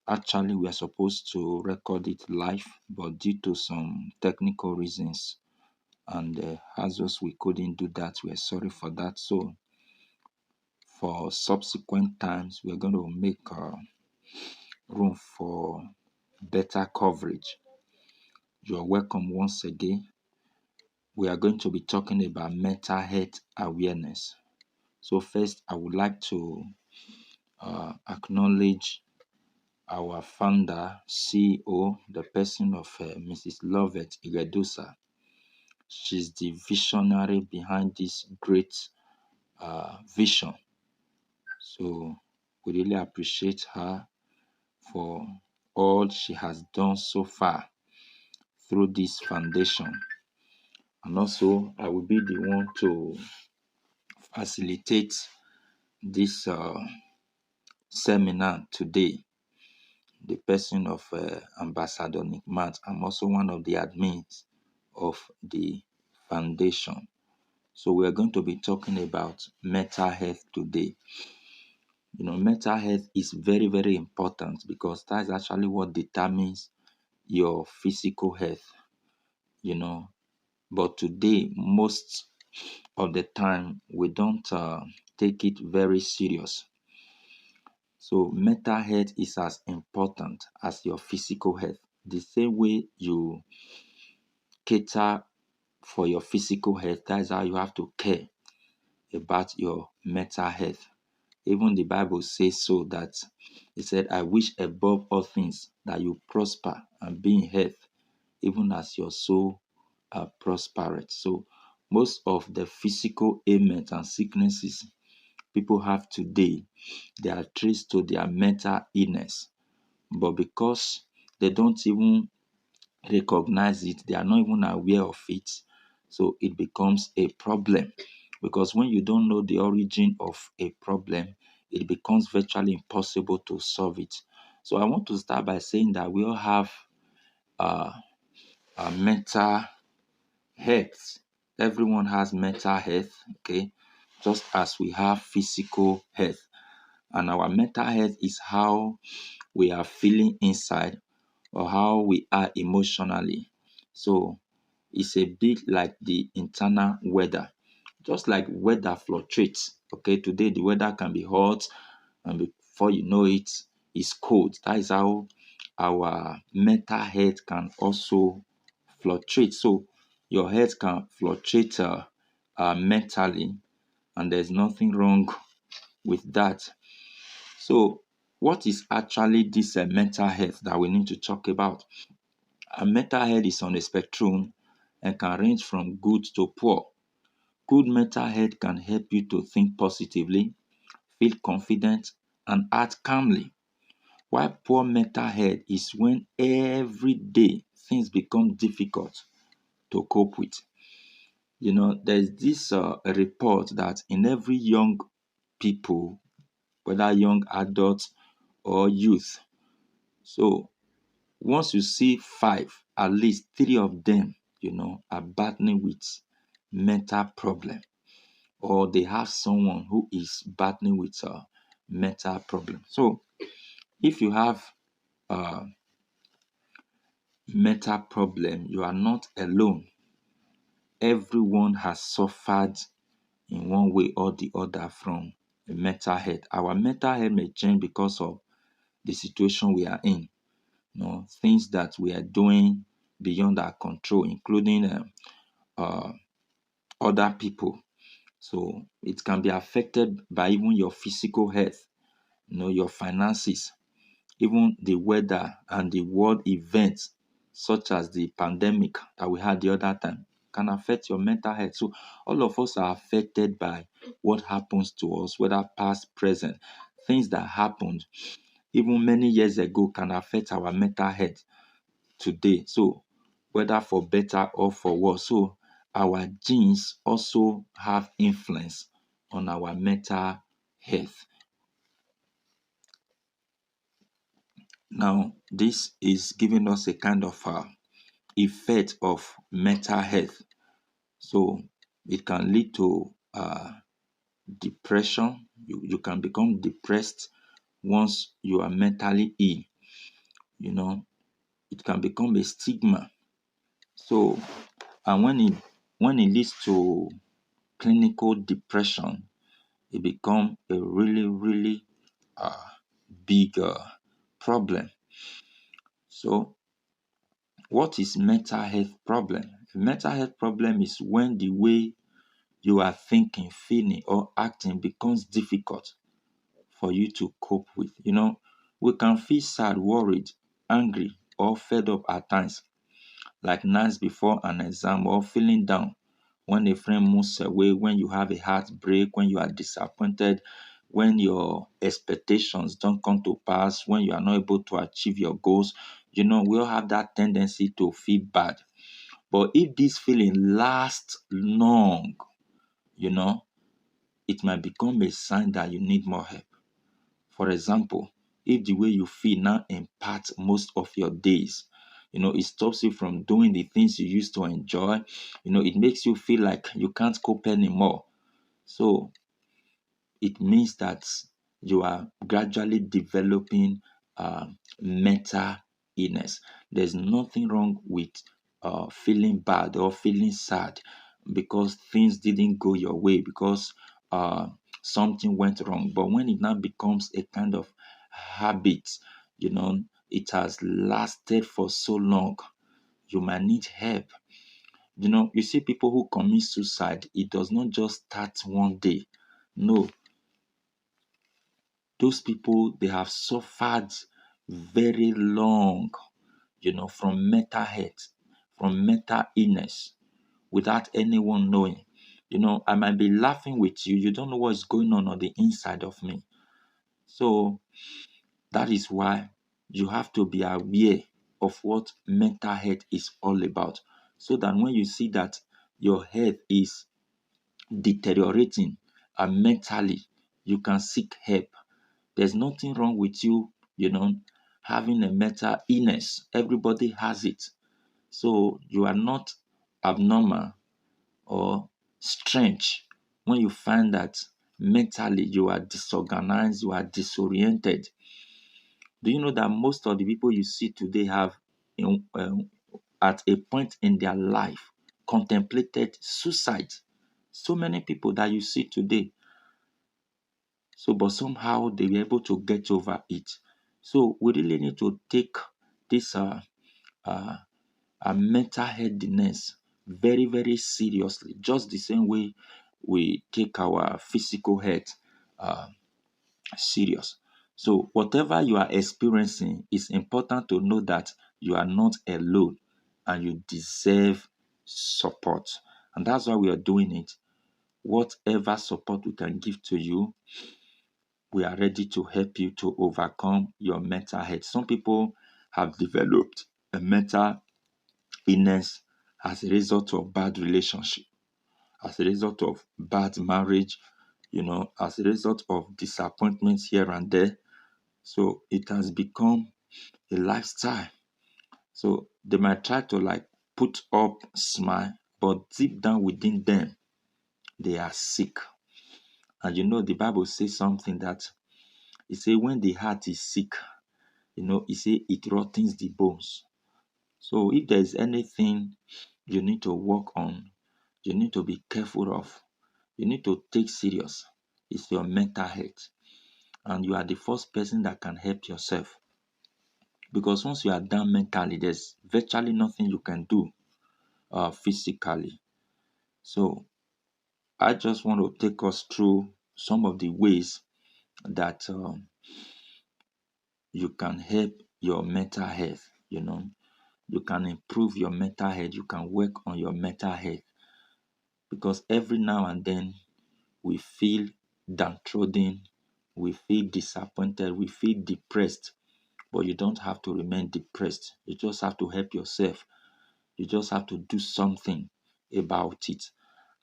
Actually, we are supposed to record it live, but due to some technical reasons and hazards, we couldn't do that. We are sorry for that. So, for subsequent times, we are going to make room for better coverage. You're welcome once again. We are going to be talking about mental health awareness. So, first, I would like to acknowledge our founder, CEO, the person of Mrs. Lovett Igedusa. She's the visionary behind this great vision. So we really appreciate her for all she has done so far through this foundation. And also, I will be the one to facilitate this seminar today. The person of Ambassador Nick Matt. I'm also one of the admins of the foundation. So we are going to be talking about mental health today. Mental health is very, very important because that's actually what determines your physical health, But today, most of the time, we don't take it very serious. So mental health is as important as your physical health. The same way you cater for your physical health, that's how you have to care about your mental health. Even the Bible says so that it said, I wish above all things that you prosper and be in health, even as your soul prospereth. So most of the physical ailments and sicknesses people have today, they are traced to their mental illness. But because they don't even recognize it, they are not even aware of it, so it becomes a problem. Because when you don't know the origin of a problem, it becomes virtually impossible to solve it. So I want to start by saying that we all have uh, a mental health. Everyone has mental health, okay? Just as we have physical health. And our mental health is how we are feeling inside or how we are emotionally. So it's a bit like the internal weather. Just like weather fluctuates. Okay, today the weather can be hot, and before you know it, it's cold. That is how our mental health can also fluctuate. So your health can fluctuate mentally, and there's nothing wrong with that. So what is actually this mental health that we need to talk about? Mental health is on a spectrum and can range from good to poor. Good mental health can help you to think positively, feel confident, and act calmly. While poor mental health is when every day things become difficult to cope with. There's this report that in every young people, whether young adults or youth, so once you see five, at least three of them, are battling with mental problem, or they have someone who is battling with a mental problem. So if you have a mental problem, you are not alone. Everyone has suffered in one way or the other from mental health. Our mental health may change because of the situation we are in. Things that we are doing beyond our control, including other people. So it can be affected by even your physical health, your finances, even the weather and the world events such as the pandemic that we had the other time can affect your mental health. So all of us are affected by what happens to us, whether past, present. Things that happened even many years ago can affect our mental health today. So whether for better or for worse. So our genes also have influence on our mental health. Now, this is giving us a kind of effect of mental health. So it can lead to depression. You can become depressed once you are mentally ill, you know, it can become a stigma. So, and when it leads to clinical depression, it become a really, really uh, big problem. So, what is mental health problem? A mental health problem is when the way you are thinking, feeling, or acting becomes difficult for you to cope with. We can feel sad, worried, angry, or fed up at times, like nights before an exam, or feeling down when a friend moves away, when you have a heartbreak, when you are disappointed, when your expectations don't come to pass, when you are not able to achieve your goals. We all have that tendency to feel bad. But if this feeling lasts long, you know, it might become a sign that you need more help. For example, if the way you feel now impacts most of your days, it stops you from doing the things you used to enjoy, it makes you feel like you can't cope anymore. So it means that you are gradually developing mental illness. There's nothing wrong with feeling bad or feeling sad because things didn't go your way, because uh, something went wrong. But when it now becomes a kind of habit, it has lasted for so long, you might need help. You see people who commit suicide, it does not just start one day. No, those people, they have suffered very long, from mental health, from mental illness, without anyone knowing. I might be laughing with you, you don't know what's going on the inside of me. So that is why you have to be aware of what mental health is all about, so that when you see that your health is deteriorating and mentally, you can seek help. There's nothing wrong with you, having a mental illness. Everybody has it. So you are not abnormal or strange when you find that mentally you are disorganized, you are disoriented. Do you know that most of the people you see today have, at a point in their life, contemplated suicide? So many people that you see today, so, but somehow they were able to get over it. So we really need to take this uh, mental healthiness very, very seriously, just the same way we take our physical health uh, serious. So whatever you are experiencing, it's important to know that you are not alone and you deserve support. And that's why we are doing it. Whatever support we can give to you, we are ready to help you to overcome your mental health. Some people have developed a mental illness as a result of bad relationship, as a result of bad marriage, as a result of disappointments here and there. So it has become a lifestyle. So they might try to like put up smile, but deep down within them, they are sick. And the Bible says something that it say when the heart is sick, it say it rottens the bones. So if there's anything you need to work on, you need to be careful of, you need to take serious, it's your mental health. And you are the first person that can help yourself. Because once you are down mentally, there's virtually nothing you can do physically. So I just want to take us through some of the ways that you can help your mental health. You can improve your mental health. You can work on your mental health. Because every now and then we feel downtrodden, we feel disappointed, we feel depressed. But you don't have to remain depressed. You just have to help yourself. You just have to do something about it.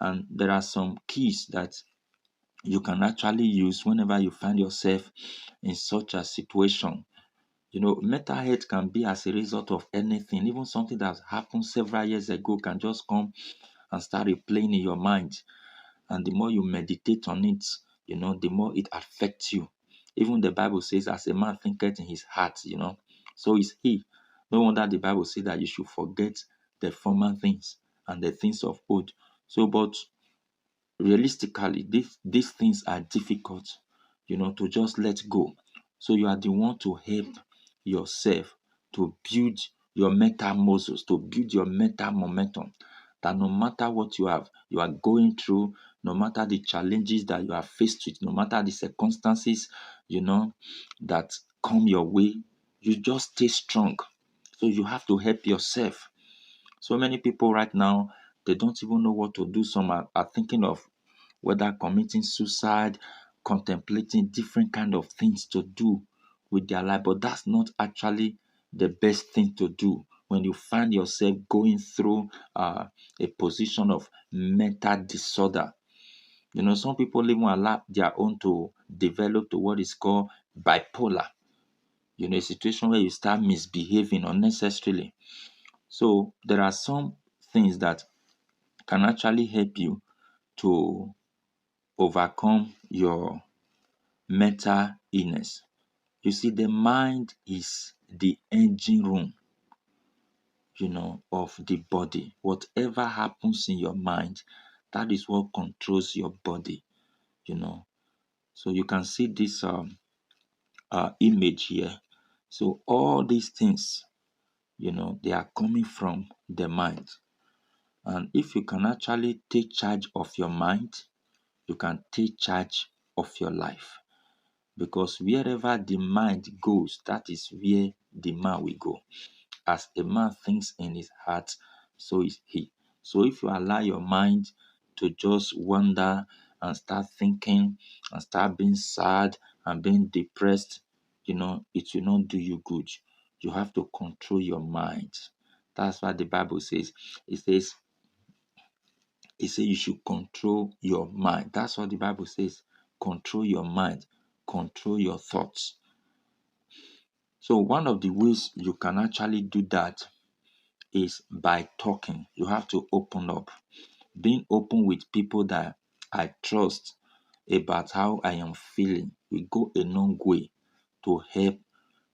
And there are some keys that you can actually use whenever you find yourself in such a situation. Mental health can be as a result of anything, even something that happened several years ago can just come and start replaying in your mind. And the more you meditate on it, the more it affects you. Even the Bible says, as a man thinketh in his heart, so is he. No wonder the Bible says that you should forget the former things and the things of old. So, but realistically, these things are difficult, to just let go. So you are the one to help yourself to build your mental muscles, to build your mental momentum. That no matter what you are going through, no matter the challenges that you are faced with, no matter the circumstances, that come your way, you just stay strong. So you have to help yourself. So many people right now, they don't even know what to do. Some are thinking of whether committing suicide, contemplating different kind of things to do with their life. But that's not actually the best thing to do when you find yourself going through a position of mental disorder. Some people even allow their own to develop to what is called bipolar. A situation where you start misbehaving unnecessarily. So there are some things that can actually help you to overcome your mental illness. You see, the mind is the engine room, of the body. Whatever happens in your mind, that is what controls your body, you know. So you can see this image here. So all these things, they are coming from the mind. And if you can actually take charge of your mind, you can take charge of your life. Because wherever the mind goes, that is where the man will go. As a man thinks in his heart, so is he. So if you allow your mind to just wander and start thinking and start being sad and being depressed, it will not do you good. You have to control your mind. That's what the Bible says. It says you should control your mind. That's what the Bible says. Control your mind. Control your thoughts. So one of the ways you can actually do that is by talking. You have to open up. Being open with people that I trust about how I am feeling will go a long way to help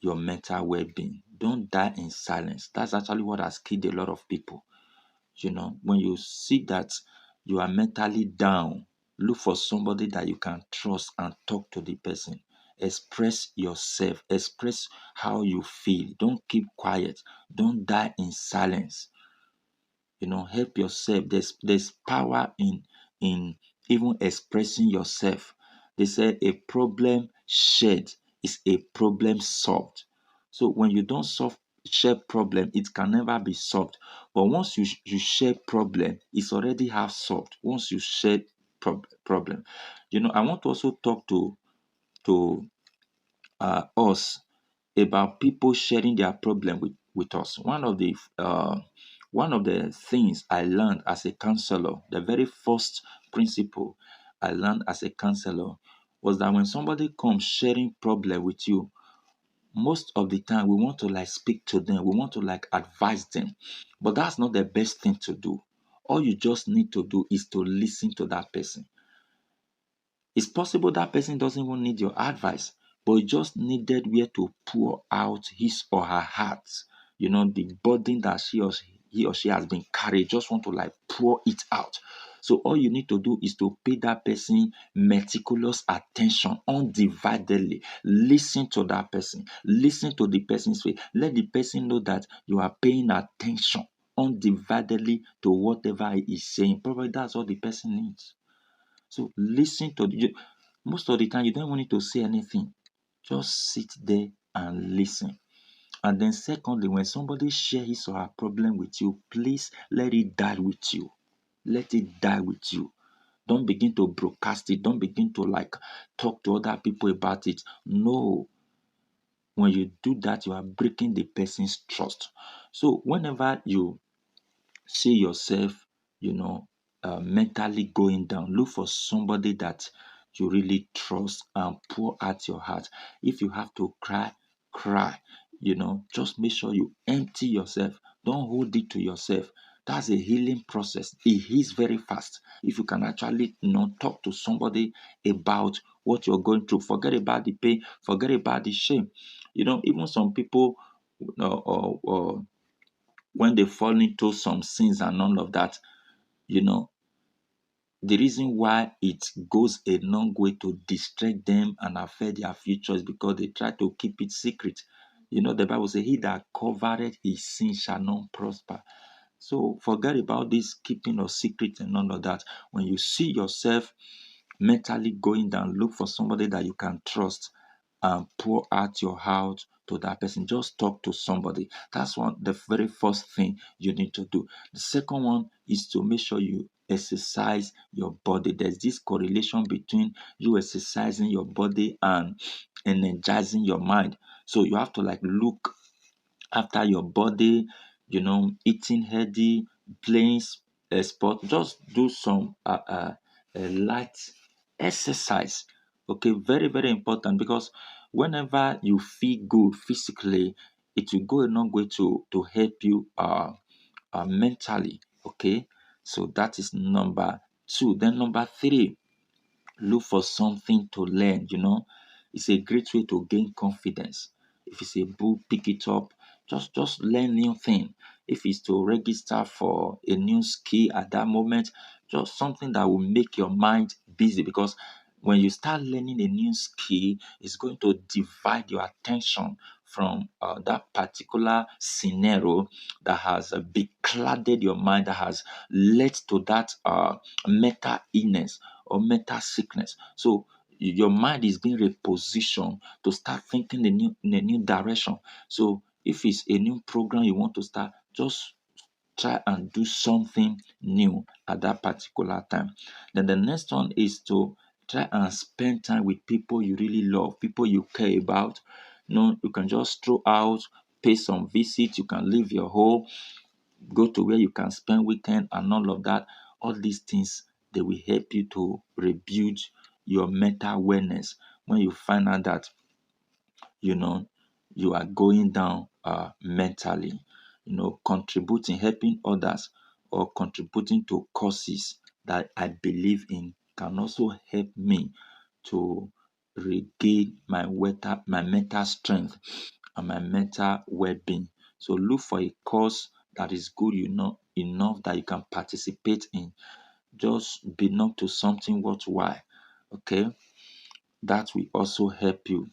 your mental well-being. Don't die in silence. That's actually what has killed a lot of people. When you see that you are mentally down, look for somebody that you can trust and talk to the person. Express yourself, express how you feel. Don't keep quiet, don't die in silence. Help yourself. There's power in even expressing yourself. They say a problem shared is a problem solved. So when you don't share problem, it can never be solved. But once you share problem, it's already half solved. Once you share problem, I want to also talk to us about people sharing their problem with us. One of the things I learned as a counselor, the very first principle I learned as a counselor was that when somebody comes sharing problem with you, most of the time we want to speak to them, we want to advise them, but that's not the best thing to do. All you just need to do is to listen to that person. It's possible that person doesn't even need your advice, but he just needed where to pour out his or her heart. The burden that he or she has been carried, just want to pour it out. So all you need to do is to pay that person meticulous attention, undividedly. Listen to that person. Listen to the person's face. Let the person know that you are paying attention undividedly to whatever he is saying. Probably that's all the person needs. So listen to most of the time you don't even need to say anything. Just sit there and listen. And then secondly, when somebody share his or her problem with you, please let it die with you. Let it die with you. Don't begin to broadcast it. Don't begin to talk to other people about it. No. When you do that, you are breaking the person's trust. So whenever you see yourself, mentally going down, look for somebody that you really trust and pour out your heart. If you have to cry, cry. Just make sure you empty yourself. Don't hold it to yourself. That's a healing process. It heals very fast. If you can actually talk to somebody about what you're going through, forget about the pain, forget about the shame. Even some people, when they fall into some sins and all of that, you know, the reason why it goes a long way to distract them and affect their future is because they try to keep it secret. The Bible says, "He that covereth his sin shall not prosper." So forget about this keeping of secret and all of that. When you see yourself mentally going down, look for somebody that you can trust and pour out your heart to that person. Just talk to somebody. That's the very first thing you need to do. The second one is to make sure you exercise your body. There's this correlation between you exercising your body and energizing your mind. So you have to look after your body, eating healthy, playing a sport. Just do some light exercise. Okay, very, very important, because whenever you feel good physically, it will go a long way to help you mentally. Okay, so that is number two. Then number three, look for something to learn. It's a great way to gain confidence. If it's a book, pick it up. Just learn new thing. If it's to register for a new skill at that moment, just something that will make your mind busy, because when you start learning a new skill, it's going to divide your attention from that particular scenario that has beclouded your mind, that has led to that mental illness or mental sickness. So your mind is being repositioned to start thinking in a new direction. So if it's a new program you want to start, just try and do something new at that particular time. Then the next one is to try and spend time with people you really love, people you care about. You can just throw out, pay some visits, you can leave your home, go to where you can spend weekend and all of that. All these things, they will help you to rebuild your mental awareness when you find out that you know you are going down mentally. Contributing, helping others, or contributing to causes that I believe in can also help me to regain my mental strength and my mental well-being. So look for a cause that is good enough that you can participate in. Just belong to something worthwhile. Okay, that will also help you.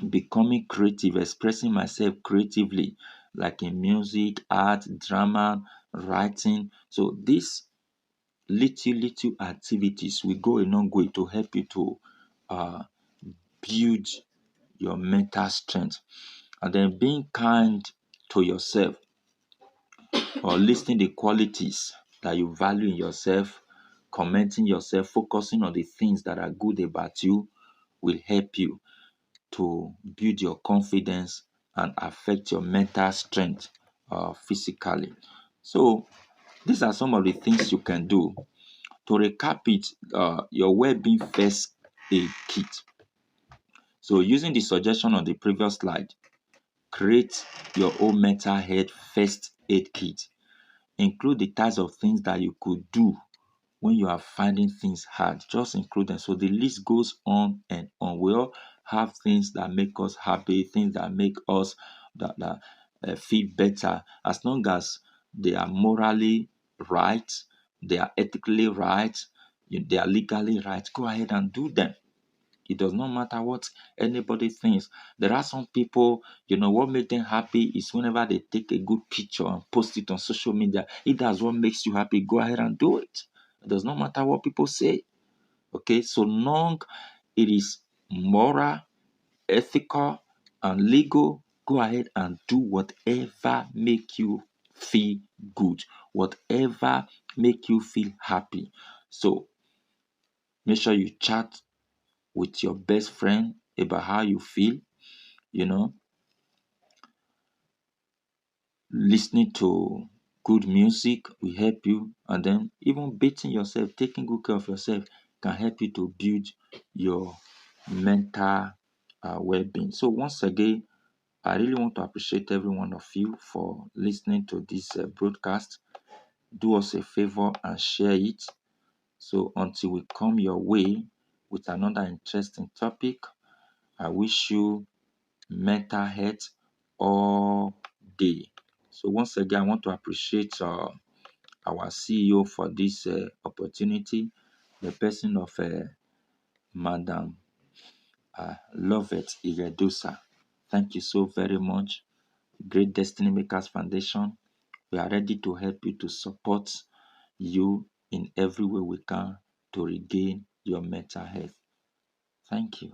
Becoming creative, expressing myself creatively, like in music, art, drama, writing. So these little activities will go a long way to help you to uh, build your mental strength. And then being kind to yourself, or listing the qualities that you value in yourself, commenting yourself, focusing on the things that are good about you, will help you to build your confidence and affect your mental strength physically. So these are some of the things you can do. To recap it, your well-being first aid kit. So using the suggestion on the previous slide, create your own mental health first aid kit. Include the types of things that you could do when you are finding things hard. Just include them. So the list goes on and on. We all have things that make us happy, things that make us that feel better. As long as they are morally right, they are ethically right, they are legally right, go ahead and do them. It does not matter what anybody thinks. There are some people, what makes them happy is whenever they take a good picture and post it on social media. If that's what makes you happy, go ahead and do it. It does not matter what people say. Okay, so long it is moral, ethical, and legal, go ahead and do whatever make you feel good, whatever make you feel happy. So make sure you chat with your best friend about how you feel, you know, listening to good music will help you, and then even bathing yourself, taking good care of yourself can help you to build your mental well-being. So once again, I really want to appreciate every one of you for listening to this broadcast. do us a favor and share it. So until we come your way with another interesting topic, I wish you mental health all day. So once again, I want to appreciate our CEO for this opportunity, the person of Madam Lovett Iredosa. Thank you so very much. Great Destiny Makers Foundation. We are ready to help you, to support you in every way we can to regain your mental health. Thank you.